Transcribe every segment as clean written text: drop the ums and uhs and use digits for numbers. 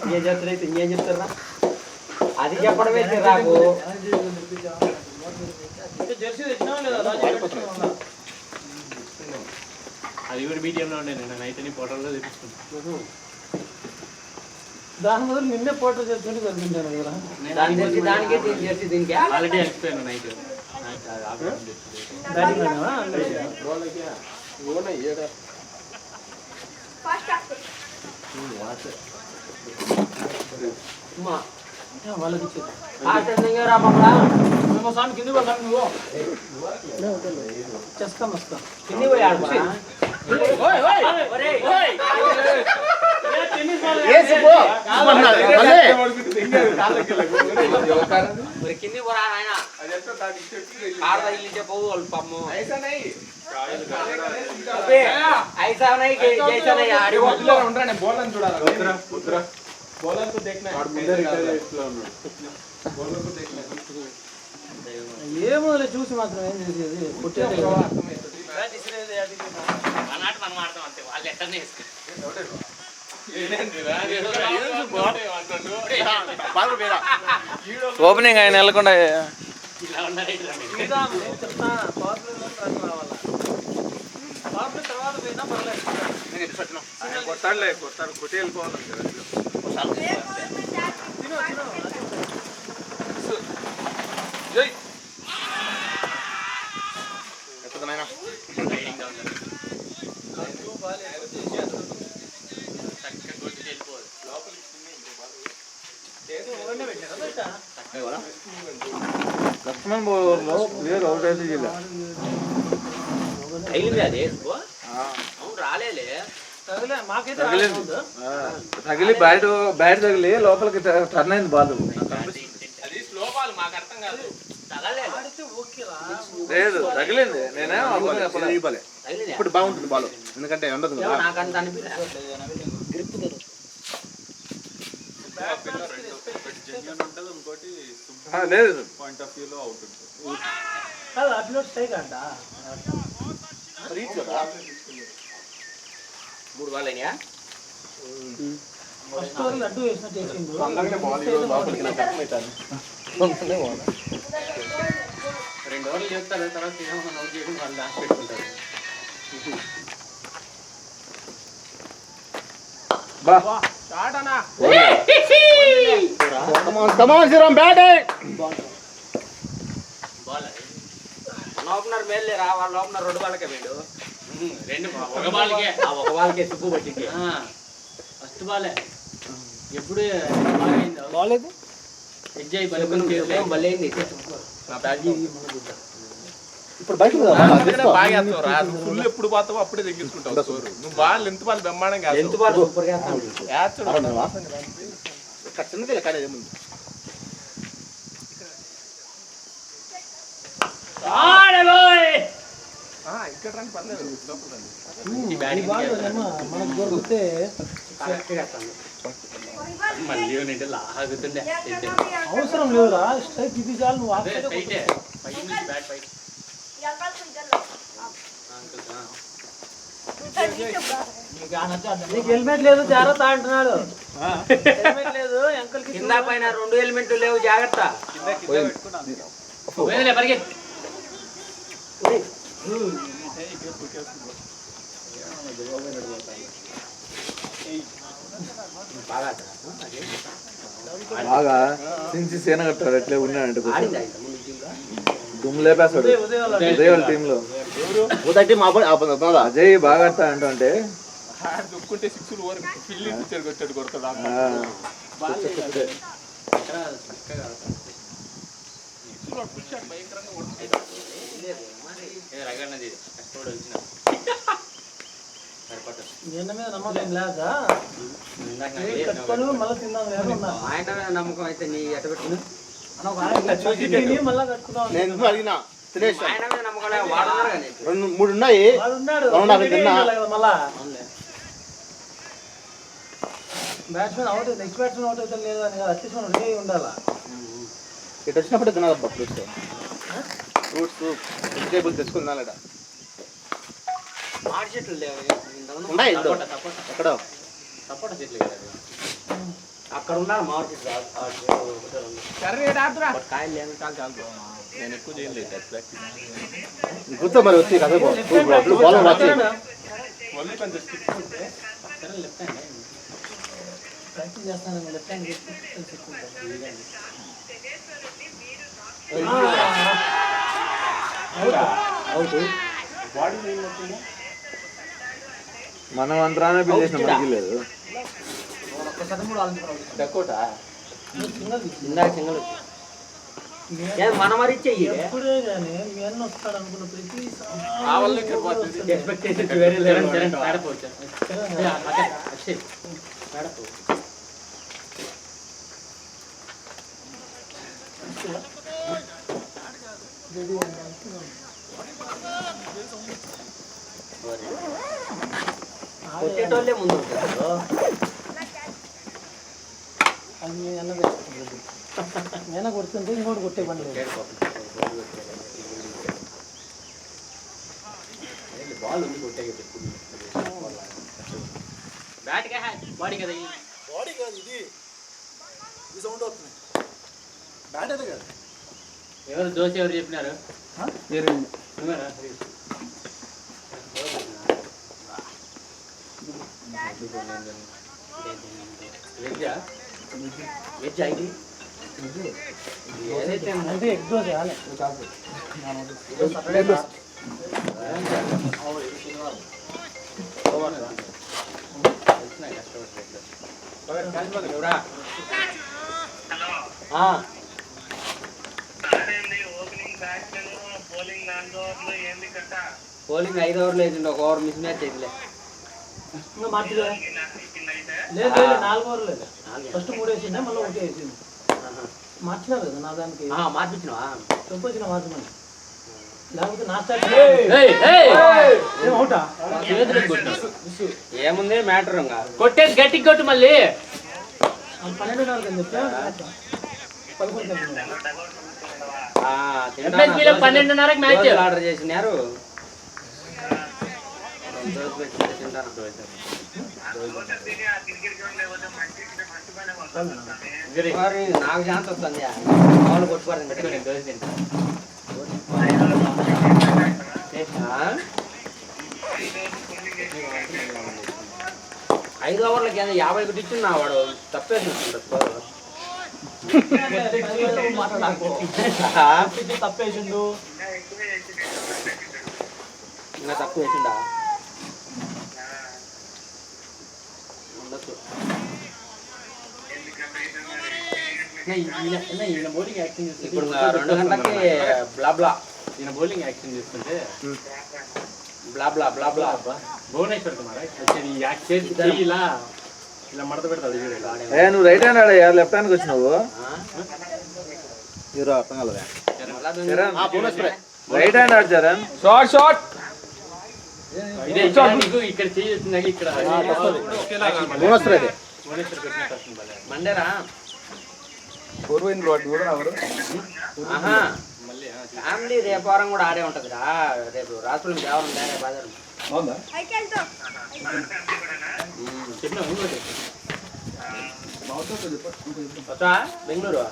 ఏం చెప్తారైతే ఇంకేం చెప్తారా అది చెప్పడమే రాకు అది కూడా మీడియంలో ఉండే నేను నైట్ ఫోటోలో తెప్పించుకున్నాను. దాని బదులు నిన్నే ఫోటో చేస్తుంటే కనిపించాను కదా. దానికి దీనికి ఆల్రెడీ ఎక్స్ప్లెయిన్ నైట్ వాళ్ళకి ఇచ్చేది కింది నువ్వు చేస్తాం వస్తాం కింది పోయి ఆడు కింది పోరా ఆయన కార్ తగిలించే పోవు వాళ్ళు పమ్ము ఐసా नहीं जैसा नहीं आड़ी ఉండరా నేను బౌలర్ చూడాలి బౌలర్ కు देखना है బౌలర్ కు देखना है ఏమో చూసి మాత్రం ఏం చేసేది కొట్టేది అన్నట్టు మనం ఆడతాం అంతే వాళ్ళు ఎట్టనే ఓపెనింగ్ ఆయన వెళ్ళకుండా ఇలా ఉన్నారు తర్వాత పోయినా పర్లేదు కొట్టాడులే కొట్టాడు కొట్టి వెళ్ళిపోవాలి లక్ష్మణ్ బౌలర్లో ప్లేయర్ అవుట్ అయితే తగిలింది అది అవును రాలేలే తగిలి బ్యాట్ తగిలి లోపలికి టర్న్ అయింది బాల్. అది స్లో బాల్ మాకు అర్థం కాదు. లేదు తగిలింది నేనే ఇప్పుడు బాగుంటుంది బాల్ ఎందుకంటే ఉండదు నాకంత అనిపించలేదు లేదు పాయింట్ ఆఫ్ వ్యూలో అవుట్ ఉంటుంది మూడు బాల్ అయినా లడ్డు వేసినట్టు వేసిండు రెండు ఓవర్లు చెప్తారు తర్వాత అవుట్ చేయకుండా వాళ్ళు లాస్ట్ పెట్టుకుంటారు. ఓపెనర్ మేలు రా వాళ్ళ ఓపెనర్ రెండు బాలకే వీళ్ళు రెండు ఒక బాల్కే ఒక బాల్కే సుబ్బు పట్టింది ఫస్ట్ బాలే ఎప్పుడు బాగాలేదు ఎగ్జాయ్ బలి బలైంది ఇప్పుడు బయట ఫుల్ ఎప్పుడు పోతావో అప్పుడే తగ్గించుకుంటావు నువ్వు బాల్ ఎంత బాల్ బ్రహ్మాండంగా ఎంత బాల్ సూపర్ గా చిన్నది కానీ ఏముంది ఇక్కడ రండి పర్లేదు మనకు దొరికితే మళ్ళీ లాగుతుండే అవసరం లేదురా స్ట్రైక్ ఇది చాలు నువ్వు నీకు హెల్మెట్ లేదు జాగ్రత్త అంటున్నాడు. హెల్మెట్ లేదు అంకుల్ కింద పైన రెండు హెల్మెట్లు లేవు జాగ్రత్త బాగా సించి సేన కట్టాడు ఎట్లే ఉన్నాడంటే దుమ్ము లేపేస్తాడు ఉదయం టీంలో అజయ్ బాగా ఆడతా అంటుంటే దుక్కుంటే సిక్స్ ఫీల్డింగ్ పిచ్చర్ కొట్టాడు కొడతాడు నిన్న మీద నమ్మకం లేక కట్టుకొని మళ్ళీ తిందాం ఆయన నమ్మకం అయితే నీ ఎట్ట పెట్టుకుని మళ్ళీ కట్టుకున్నాం రెండు మూడు ఉన్నాయి మళ్ళా batsmen out next batsmen out అయితే లేదా అని అట్లీస్ట్ మనం రెడీ ఉండాలా. ఇటు వచ్చినప్పుడు తినాలబ్బా ఫ్రూట్స్ ఫ్రూట్స్ వెజిటేబుల్ తెచ్చుకుందాం మాడి చెట్లు లేవు ఉన్నాయి ఎక్కడో సపోటా చెట్లు కదా అవి. అక్కడ ఉన్నారు మామిడి చెట్లు కాయలు లేని నేను ఎక్కువ చేయలేదు గుర్తు మరి వచ్చి కదా బాల్ వచ్చి ఒళ్ళు కొంచెం స్టిక్ ఉంటే సరే లెఫ్ట్ హ్యాండ్ ప్రాక్టీస్ చేస్తాను లెఫ్ట్ హ్యాండ్ బాడీ ఏమవుతుంది మనం అంతరానే బిల్ చేసిన మనకి లేదు ఒక్కసారి కూడా ఆలోచించాలి డకోటా ఇందాక సింగల్ మన మరి ఇచ్చేయి ఎప్పుడే కానీ మీ అన్న వస్తాడు అనుకున్న ప్రతి ఆ వల్ల ఇక్కడ పోతుంది ఎక్స్పెక్టేషన్ వేరే లెవెల్ ఆడపోవచ్చు అక్షయ్ ఆడపో కొట్టేటోళ్ళే ముందు ఉంటారు అది మీ అన్నదే నేనే కొడుతుంటే ఇంకోటి కొట్టే పని లేదు బాల్ ఉంది కొట్టే బ్యాట్ కా బాడీ కదా బాడీ కాదు ఇది ఈ సౌండ్ వస్తుంది బ్యాట్ అయితే కాదు ఎవరు దోశ ఎవరు చెప్పినారు నువ్వేనా వెజ్జా వెజ్ అయింది ఏదైతే అంటే ఎగ్ దోశ కాలే బౌలింగ్ 5 ఓవర్లు వేసిండు 1 ఓవర్ మిస్ మ్యాచ్ అయిందిలే ఇంకా మార్చలే లేదు లేదు 4 ఓవర్లు లేదు ఫస్ట్ 3 వేసిండే మళ్ళీ 1 వేసింది మార్చినా కదా నా దానికి మార్పించినవా చెప్పొచ్చిన మార్చమని లేకపోతే నా స్టార్ట్ అవుటా ఏముంది మ్యాటర్ ఇంకా కొట్టేసి గట్టికి కొట్టు మళ్ళీ 12:30 అని చెప్పా 11 12:30కి మ్యాచ్ ఆర్డర్ చేసినారు నాకు శాంతి వస్తుంది వాళ్ళు కొట్టుకోవాలి 5 ఓవర్లకి 50 ఒకటి ఇచ్చిన వాడు తప్పేసినట్టు తప్పేసిండు ఇంకా తక్కువ వేసిండా ఉండొచ్చు ఈయన బౌలింగ్ యాక్షన్ ఇప్పుడు 2 గంటలకి బ్లాబ్లా ఈయన బౌలింగ్ యాక్షన్ చేస్తుంటే బ్లాబ్లా బ్లాబ్లా భువనేశ్వర్ కుమార్ ఇలా ఇలా మడత పెడతాడు నువ్వు రైట్ హ్యాండ్ ఆడయ్యా లెఫ్ట్ హ్యాండ్కి వచ్చినావు హీరో అర్థం కలదా రైట్ హ్యాండ్ ఆడు చరణ్ షార్ట్ షార్ట్ ఇక్కడ చేస్తున్నా ఇక్కడ భువనేశ్వర్ అయితే భువనేశ్వర్ కొట్టినట్టు వస్తుంది భలే. మండేరా పూర్వైన వాటి కూడా ఎవరు ఆహా మళ్ళీ ఫ్యామిలీ రేపు వారం కూడా ఆడే ఉంటుందిరా రేపు రాత్రులు దేవరం రేపు బాజారు అవునా చెప్పినా వచ్చా బెంగళూరు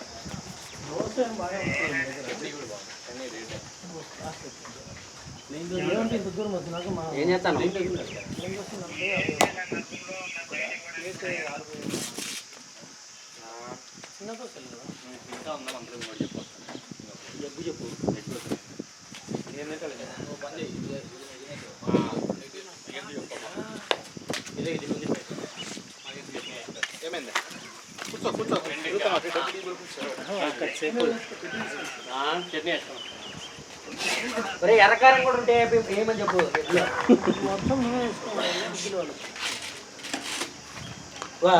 ఏమంటే ఇంత దూరం వస్తున్నాక మా ఏం చేస్తాను చిన్న దోశ ఇంకా ఉందాం అందరం కూడా చెప్పొస్తాను ఎగ్గు చెప్పు ఏమైంది కూర్చో కూర్చో చట్నీ వేస్తాం ఒరే ఎర్రకారం కూడా ఉంటే ఏమని చెప్పు ఎగ్గులో. మొత్తం నువ్వే వేసుకోవాలి కిలో వాళ్ళు వా,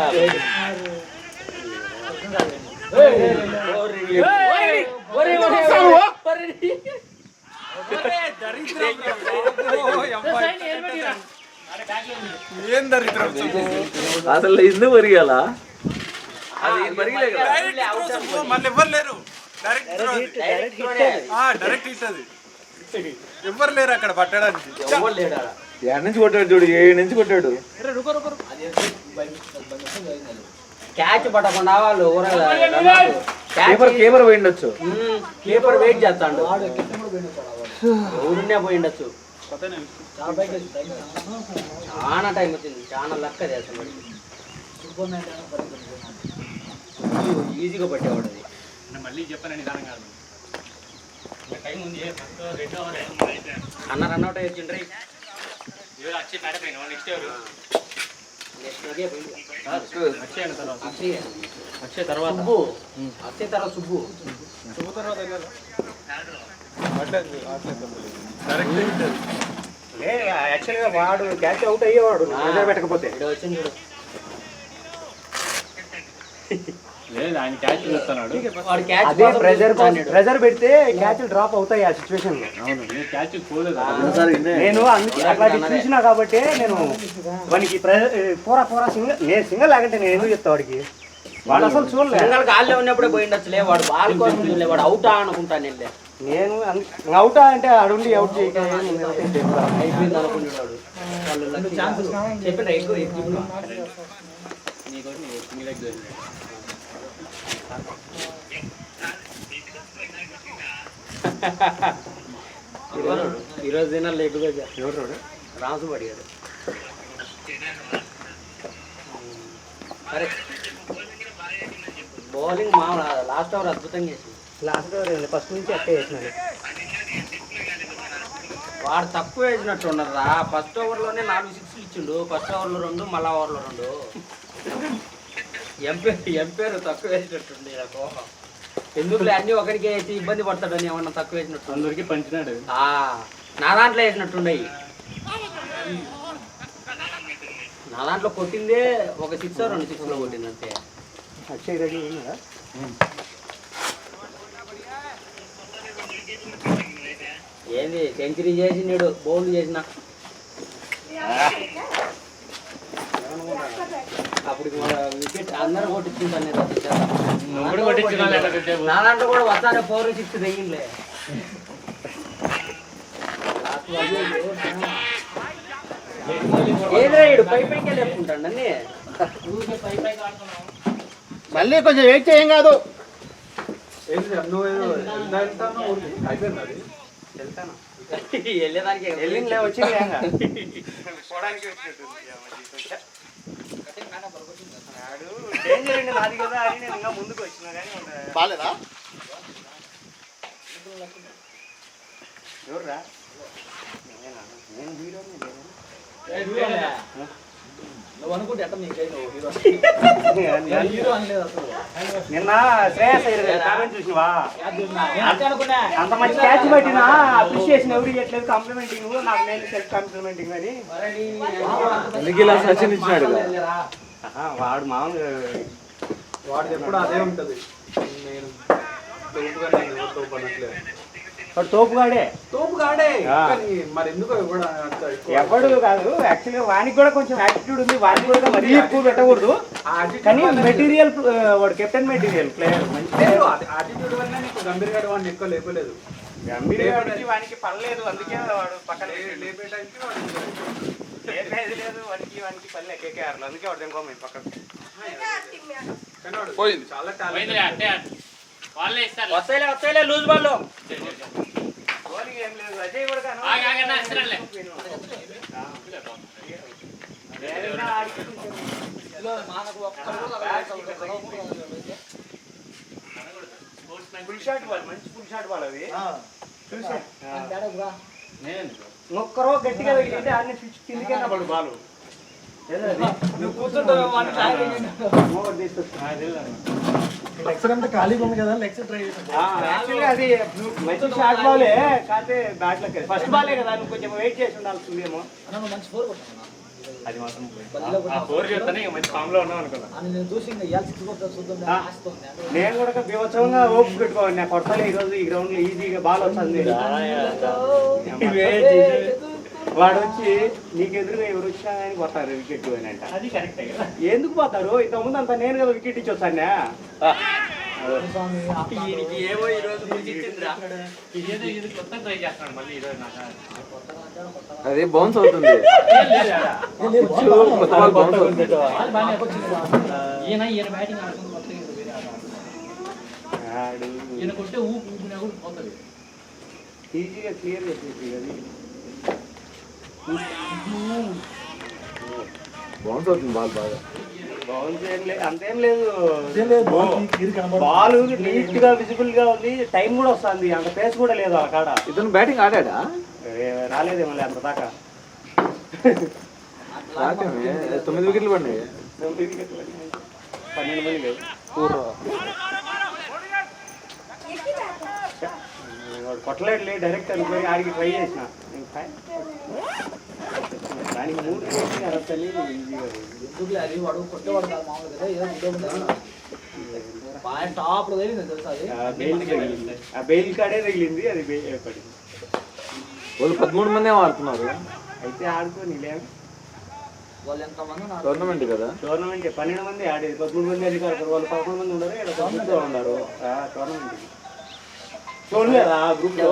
ఏం దరిద్రం అసలు ఇందు మరిగాల అది మరిగలే కదా మళ్ళీ ఎవ్వరు లేరు డైరెక్ట్ త్రోనే. డైరెక్ట్ ఇస్తుంది ఎవ్వరు లేరు అక్కడ పట్టడానికి ఎవ్వరు లేడా ఎక్కడి నుంచి కొట్టాడు చూడు, ఏ నుంచి కొట్టాడు. క్యాచ్ పట్టకుండా వాళ్ళు కీపర్ పోయిండొచ్చు. కీపర్ వెయిట్ చేస్తాడు, ఊరినే పోయిండొచ్చు. చాలా టైం వచ్చింది, చాలా లక్క చేస్తాడు. ఈజీగా పట్టేవాడు అది. మళ్ళీ చెప్పాను నిదానం కాదు, టైం ఉంది. అన్న రన్అట్ వచ్చిండ్రీ, వచ్చి పడిపోయిన నెక్స్ట్ ఎవరు అక్షయ్ తర్వాత సుబ్బు, అక్షయ్ తర్వాత సుబ్బు తర్వాత యాక్చువల్గా వాడు క్యాచ్ అవుట్ అయ్యేవాడు పెట్టకపోతే. వచ్చింది చూడు, లేదు ఆయన క్యాచ్ చూస్తున్నాడు. వాడు క్యాచ్ ప్రెజర్ పెడితే క్యాచ్లు డ్రాప్ అవుతాయి ఆ సిచ్యువేషన్ లో. అవును క్యాచ్ పోలేదు. నేను అట్లా చూసినా కాబట్టి నేను వానికి పోరా సింగల్, నేను సింగల్ లాగంటే నేను ఎందుకు చెప్తా వాడికి. వాడు అసలు చూడలేదు, సింగల్ గాల్లో ఉన్నప్పుడే పోయిండొచ్చులే. వాడు బాల్ కోసం చూడలే, వాడు అవుటా అనుకుంటాను వెళ్ళే. నేను అవుటా అంటే ఆడుండి అవుట్ చేయక అయిపోయింది అనుకునేవాడు. వాళ్ళు చెప్పిన ఎక్కువ ఈరోజు దినాలు ఎక్కువగా ఎవరు రాజు పడిగాడు. సరే బౌలింగ్ మామూలు లాస్ట్ ఓవర్ అద్భుతంగా చేసింది. లాస్ట్ ఓవర్ ఫస్ట్ నుంచి అట్టే వేసినాడు. వాడు తక్కువ వేసినట్టు ఉండరా. ఫస్ట్ ఓవర్లోనే 4 6లు ఇచ్చిండు. ఫస్ట్ ఓవర్లో 2, మళ్ళా ఓవర్లో 2. ఎంపైర్ తక్కువ వేసినట్టుండి నాకు. ఎందుకులే అన్ని ఒకరికి వేసి ఇబ్బంది పడతాడని ఏమన్నా తక్కువ వేసినట్టు అందరికి పంచినాడు. నా దాంట్లో వేసినట్టుండయి. నా దాంట్లో కొట్టిందే ఒక 6 2 6లో కొట్టింది అంతే. అక్షయ్ రెడీ ఉన్నాడా? ఏంది సెంచరీ చేసినాడు, బౌల్ చేసిన అప్పుడు వికెట్ అందరూ కొట్టించుకుంటాను. నా దాంట్లో కూడా వస్తానే 4 6 తెగిందిలే. ఏదో పైకి లేపుకుంటాడు అన్నీ. మళ్ళీ కొంచెం వెయిట్ చేయం కాదు. వెళ్ళేదానికి వెళ్ళిందిలే, వచ్చింది నాది కదా అని నేను ఇంకా ముందుకు వచ్చినా కానీ బాలేదా. ఎవర్రా? నేను నిన్న శ్రేయస్ అయ్యర్ కామెంట్ చూసినవా? అంత మంచి క్యాచ్ పట్టినా అప్రిషియేషన్ ఎవరు ఇవ్వట్లేదు, కాంప్లిమెంటింగ్ నాకు నేను సెల్ఫ్ కాంప్లిమెంటింగ్ అని. సచిన్ ఇచ్చినాడు. వాడు మామూలుగా వాడు ఎప్పుడు అదే ఉంటది. నేను వాడు తోపుగాడే మరి ఎందుకు ఎవడు కాదు. యాక్చువల్గా వానికి కూడా కొంచెం యాటిట్యూడ్ ఉంది. వానికి కూడా మరీ ఎక్కువ పెట్టకూడదు. కానీ మెటీరియల్ వాడు కెప్టెన్ మెటీరియల్ ప్లేయర్ ఆటిట్యూడ్ వల్ల నీకు గంభీర్ గారు వాడిని ఎక్కువ లేపలేదు. గంభీర్ గారికి వానికి పడలేదు, అందుకే వాడు పక్కన లేపే టైంకి వాడు లేదు. వానికి పల్లె కేకేఆర్లో, అందుకే వాడు ఇంకో పక్కన పోయింది. చాలా టాలెంట్. వస్తాయిలే loose ball. ఏం లేదు. అజయ్ కూడా ఫుల్ షాట్ బాల్, మంచి ఫుల్ షాట్ బాల్ అవి. ఒక్కరో గట్టిగా తగిలింటే ఆడిని స్విచ్ కిందికైనా పడు బాల్. ఖాళీగా ఉంది కదా, అది మంచి షాట్ బాలే. కాకపోతే బ్యాట్లో ఫస్ట్ బాలే కదా, నువ్వు కొంచెం వెయిట్ చేసి ఉండాల్సిందేమో. అది మాత్రం మంచి ఫామ్ లో ఉన్నాం అనుకున్నా. నేను కూడా బీభత్సంగా ఓపు పెట్టుకోవాలి. నేను కొడతాను ఈరోజు ఈ గ్రౌండ్ లో ఈజీగా బాల్ వస్తుంది. వాడు వచ్చి నీకు ఎదురుగా ఎవరు వచ్చినా కానీ పోతారు వికెట్ అని అంట. అది కరెక్ట్. ఎందుకు పోతారు? ఇంతకుముందు అంతా నేను కదా వికెట్ ఇచ్చి వచ్చాను. ఈయనకి ఏమో ఈ రోజు ముగిచ్చిందిరా. ఇదేదో ఇది కొత్త ట్రై చేస్తున్నాడు మళ్ళీ ఈరోజు నాకు. అది బౌన్స్ అవుతుంది. కొత్త బాల్ బౌన్స్ అవుతుంది. బాల్ బాగానే వచ్చింది. ఈయన బ్యాటింగ్ ఆడుతుంది కొత్తగా ఇంకా వేరే ఆడాలి. ఈయన కొట్టే ఊపినా కూడా పోతుంది. ఈజీగా క్లియర్ చేసేది అది. బౌన్స్ అవుతుంది బాల్ బాగా. బౌన్స్ ఏం లేదు, అంతేం లేదు. బాల్ నీట్ గా విజిబుల్ గా ఉంది, టైం కూడా వస్తుంది, అంత పేస్ కూడా లేదు ఆ కాడ. ఇతను బ్యాటింగ్ ఆడాడా? రాలేదే మళ్ళీ అంత దాకా. 9 వికెట్లు పడినాయి. 12 మంది లేదు. కొట్టలేడులే, డైరెక్ట్ అనుకోని ఆడికి ట్రై చేసిన. దానికి 3 అరసని ఈజీగా ఎందుకులే అది వాడు కొట్టేవాడు కాదు మామూలు కదా, ఏదో పాయింట్ టాప్ లో తగిలింది తెలుసా అది. ఆ బెయిల్ కాడే తగిలింది, అది పడింది. వాళ్ళు 13 మంది ఆడుతున్నారు. అయితే ఆడుకోని వాళ్ళు ఎంతమంది టోర్నమెంట్ కదా, టోర్నమెంట్ 12 మంది ఆడేది, 13 మంది అది కాదు. వాళ్ళు 11 మంది ఉన్నారు, ఇక్కడ 9 ఉన్నారు. టోర్నమెంట్ చూడలేదా గ్రూప్ లో?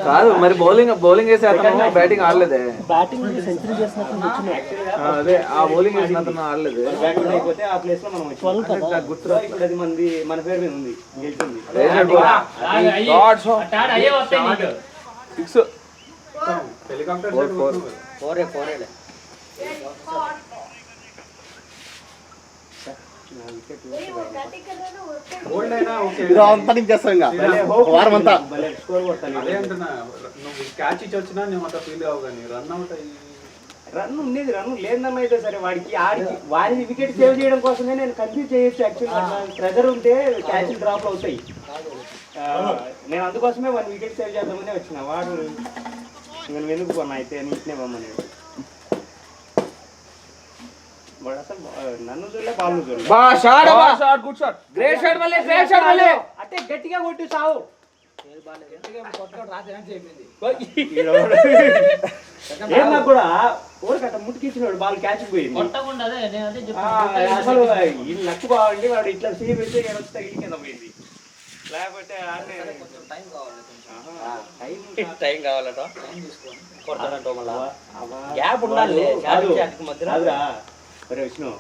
కాదు మరి బౌలింగ్ వేసే అతను బ్యాటింగ్ ఆడలేదే. బ్యాటింగ్ సెంచరీ చేసినట్టు అదే ఆ బౌలింగ్ వేసిన అతను ఆడలేదు. బ్యాటింగ్ అయిపోతే ఆ ప్లేస్ లో మనం గుర్తు ఇప్పుడు అది మన పేరు మీద ఉంది, గెలిచింది. అయ్యే వస్తాయి నీకు. 6 హెలికాప్టర్ పోరే ఓల్డ్ అయినా ఓకే. వారం అంతా స్కోర్ కొట్టాలి. అదే అంటున్నా, నువ్వు క్యాచ్ ఇచ్చి వచ్చినా నువ్వు అంత ఫీల్ కావు, కానీ రన్ అవుట్ అయ్యి రన్ ఉండేది, రన్ లేదన్న అయితే సరే వాడిని వికెట్ సేవ్ చేయడం కోసమే నేను కన్ఫ్యూజ్ చేయొచ్చు. యాక్చువల్గా ప్రెజర్ ఉంటే క్యాచ్ డ్రాప్ అవుతాయి. నేను అందుకోసమే 1 వికెట్ సేవ్ చేద్దామని వచ్చిన. వాడు నేను ఎందుకు కొన్నా అయితే నీట్నే బొమ్మని. వాడు అసలు నన్ను చూడలే, బాల్ చూడలే. అంటే గట్టిగా కొట్టు సావు. ఏమన్నా కూడా ఊరికట్ట ముట్టుకిచ్చినాడు, బాల్ క్యాచ్ పోయింది. అసలు వీళ్ళు నచ్చుకోవాలంటే వాడు ఇట్లా సీ పెడితే వచ్చి తగిలి కింద పోయింది. లేకపోతే టైం కావాలట. గ్యాప్ ఉండాలి మధ్యరా. సరే విష్ణు,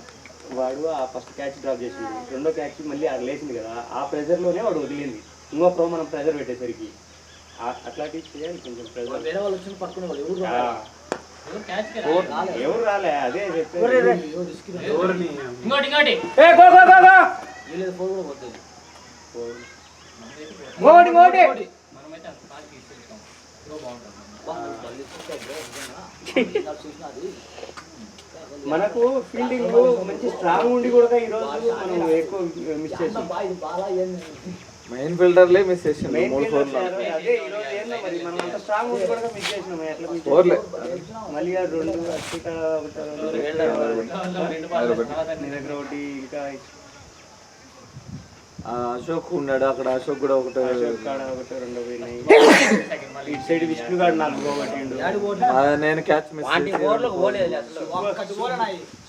వాడు ఆ ఫస్ట్ క్యాచ్ డ్రాప్ చేసింది, రెండో క్యాచ్ మళ్ళీ ఆడ లేచింది కదా, ఆ ప్రెజర్లోనే వాడు వదిలింది. ఇంకో మనం ప్రెజర్ పెట్టేసరికి అట్లాంటివి చేయాలి కొంచెం. ప్రెజర్ వేరే వాళ్ళు వచ్చి పట్టుకునేవాళ్ళు ఎవరు రాలే, అదే చెప్పారు. ఎవరిని మనకు ఫీల్డింగ్ మంచి స్ట్రాంగ్ ఉండి కూడా ఈ రోజు మనం ఎక్కువ మిస్ చేసాం. మెయిన్ ఫీల్డర్లే మిస్ చేసిండు. మెయిన్ 3 4 అదే ఈ రోజు ఏందో మరి మనం అంత స్ట్రాంగ్ ఉండి కూడా మిస్ చేసినాం. ఎట్లా మిస్ ఫోర్లే మళ్ళీ 2 అక్షిక నీ దగ్గర ఒకటి, ఇంకా అశోక్ ఉన్నాడు అక్కడ. అశోక్ కూడా ఒకటి రెండో పోయినాయి. ఇటు సైడ్ విష్ణు గారు 4 పోగొట్టిండు. నేను క్యాచ్ మిస్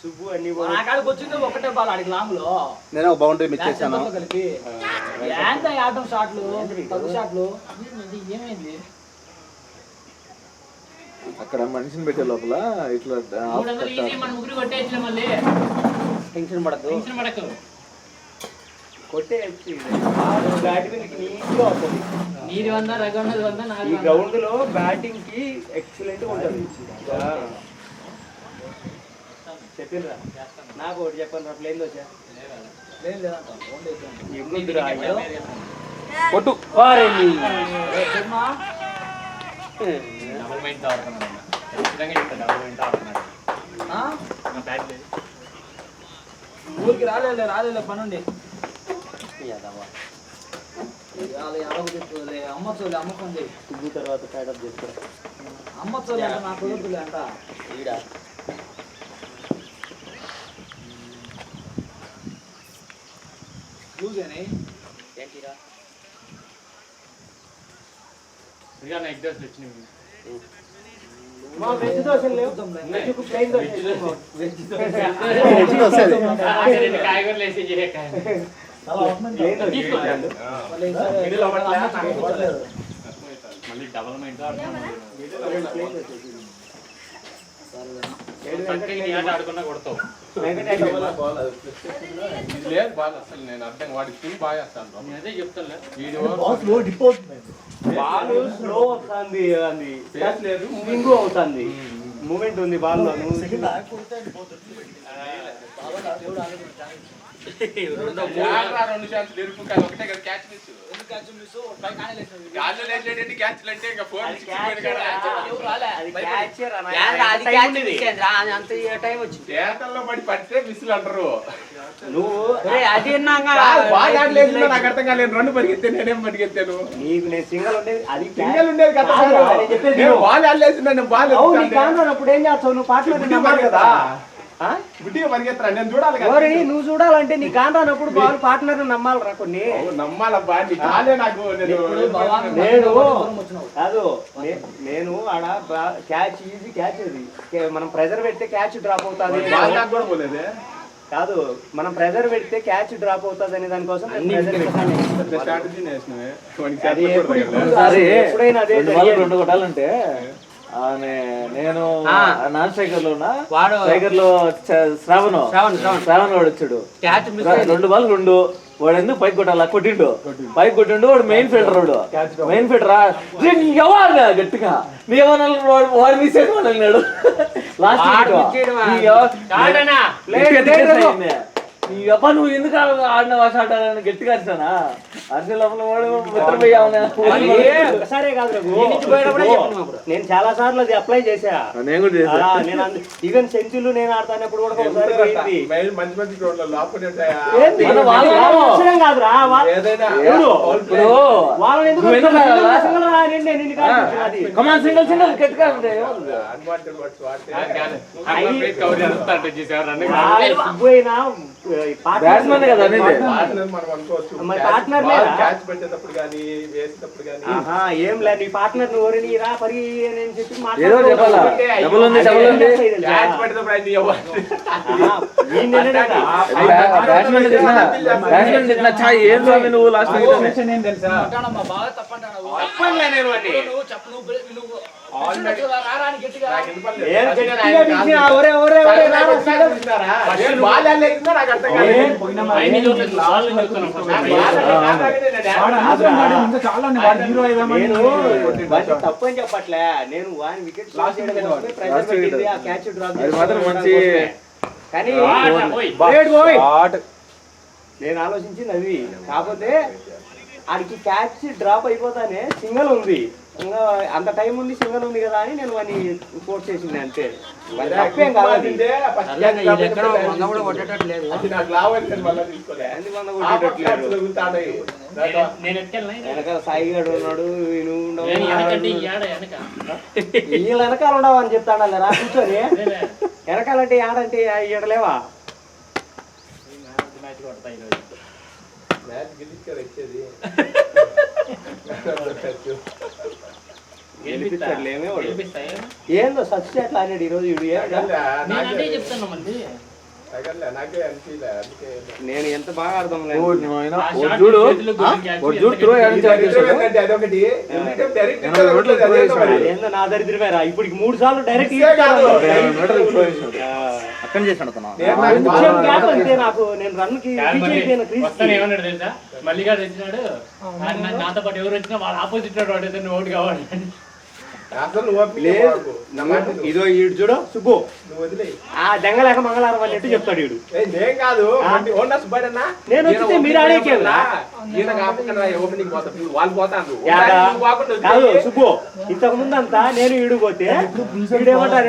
సుబ్బు అన్ని వచ్చింది ఒకటే బాల్ ఆడికి లాంగ్ లో. నేను ఒక బౌండరీ మిస్ చేశాను. కలిపి ఆడటం షాట్లు, తగ్గు షాట్లు. ఏమైంది అక్కడ మనిషిని పెట్టే లోపల ఇట్లా టెన్షన్ పడద్దు, కొట్టేయచ్చు. బ్యాటింగ్ నీట్గా వస్తుంది. ఈ గ్రౌండ్ లో బ్యాటింగ్ కి ఎక్సలెంట్ ఉంటుంది. చెప్పిండ్రా నాకు ఒకటి చెప్పండి రా. ప్లేన్ వచ్చా కొట్టు. ఊరికి రాలే పనుండి. అమ్మచ్చోలే అమ్మకండి. సుబ్బు తర్వాత ప్యాడప్ చేస్తారు. అమ్మచ్చోలే అంట, నాకు కుదురుతులే అంట. లూజేనే ఏంటిరా ఎగ్ దోశలు వచ్చినాయి. మా వెజ్ దోశలు లేవు, వెజ్కు ప్లెయిన్ దోశ. కాయగూరలు వేసి మళ్ళీ డెవలప్మెంట్ ఆడుకున్నా కొడతావు. లేదు బాగా అసలు నేను అర్థం వాడి స్కూల్ బాగా వేస్తాను. నేను అదే చెప్తాను. బాల్ స్లో అవుతుంది, అది లేదు మూవింగ్ అవుతుంది, మూమెంట్ ఉంది బాల్ లో. రెండు ఛాన్స్ ఎరుపు కానీ ఒకటే కదా క్యాచ్ మిస్. గాల్లో లేచేటి క్యాచ్లు అంటే ఇంకా ఫోన్ చేతల్లో పడి పడితే మిస్లు అంటారు. నువ్వు అది బాగా లేదు నాకు అర్థం కాలేదు. రెండు పరిగెత్తే నేనేం పరిగెత్తాను. నీకు నేను సింగల్ ఉండేది, అది సింగల్ ఉండేది కదా. బాల్ ఆడలేసిందండి. బాల్ అప్పుడు ఏం చేస్తావు నువ్వు? పార్ట్నర్ కదా గుడ్డిగా పరిగెత్తరా నేను చూడాలి కదా. నువ్వు చూడాలంటే నీ కాన్ రానప్పుడు బాల్ పార్ట్నర్ నమ్మాలరా. కొన్ని నమ్మాలబ్బా నీ కాలే నాకు. నేను ఆడ క్యాచ్ ఈజీ క్యాచ్ అది. మనం ప్రెజర్ పెడితే క్యాచ్ డ్రాప్ అవుతుంది కాదు, మనం ప్రెజర్ పెడితే క్యాచ్ డ్రాప్ అవుతుంది అనే దానికోసం ఎప్పుడైనా అదే 2 కొట్టాలంటే నేను నాన్ స్ట్రైకర్ లో ఉన్నా. స్ట్రైకర్ లో శ్రావణ్ వాడు వచ్చాడు. 2 బాల్ 2 వాడు ఎందుకు పైకి కొట్టాలి? కొట్టిండు, పైకి కొట్టిండు. వాడు మెయిన్ ఫీల్డర్. మెయిన్ ఫీల్డరా ఎవరు గట్టిగా నీ ఎవరు వాడు మిస్ చేసి వాళ్ళన్నాడు. లాస్ట్ నువ్వు ఎందుకు ఆడిన వాస ఆడాలని గట్టిగా అరిచానా? అరిసే లోపల సరే కాదు, నేను చాలా సార్లు అది అప్లై చేసా. నేను కూడా చేసా. ఈవెన్ సెంచులు నేను ఆడతానప్పుడు కూడా ఒకసారి మంచి మంచి కాదురా. సింగల్ సింగల్ గట్టిగా బ్యాట్స్మెన్ కదా. ఏం లేదు నీ పార్ట్నర్ నువ్వు రా పరి అని చెప్పి నువ్వు లాస్ట్ తప్పని చెప్పట్లే. నేను వాని వికెట్ క్యాచ్ డ్రాప్ మంచి. కానీ నేను ఆలోచించింది అది. కాకపోతే ఆడికి క్యాచ్ డ్రాప్ అయిపోతానే సింగల్ ఉంది, ఇంకా అంత టైం ఉంది, సింగల్ ఉంది కదా అని నేను వాడిని ఫోర్స్ చేసింది అంతే. తప్పేం కాదు. వెనకాల సాయిగాడు ఉన్నాడు, వీళ్ళ వెనకాల ఉండవు అని చెప్తాడు రా కూర్చొని. వెనకాలంటే ఆడంటే ఈడలేవా? ఏందో సచ్ అట్లా ఆడాడు ఈరోజు. నేను ఎంత బాగా అర్థం లేదు. ఏందో నా దరిద్రమేరా. ఇప్పుడు 3 సార్లు డైరెక్ట్ అక్కడ చేసాడు అంతే. నాకు నేను రన్ కి ఏమన్నాడు తెలుసా? మల్లిగా తెచ్చినాడు నాతో పాటు ఎవరు వచ్చినా వాళ్ళ ఆపోజిట్ వాడు ఓటు కావాలి. ఇదో ఈడు చూడు సుబ్బు, ఆ దెంగలేక మంగళవారం అన్నట్టు చెప్తాడు ఈడు. నేను కాదు నేను వచ్చితే మీరు ఆడేకే సుబ్బు. ఇంతకు ముందు అంతా నేను ఈడు పోతే ఈడేమంటారు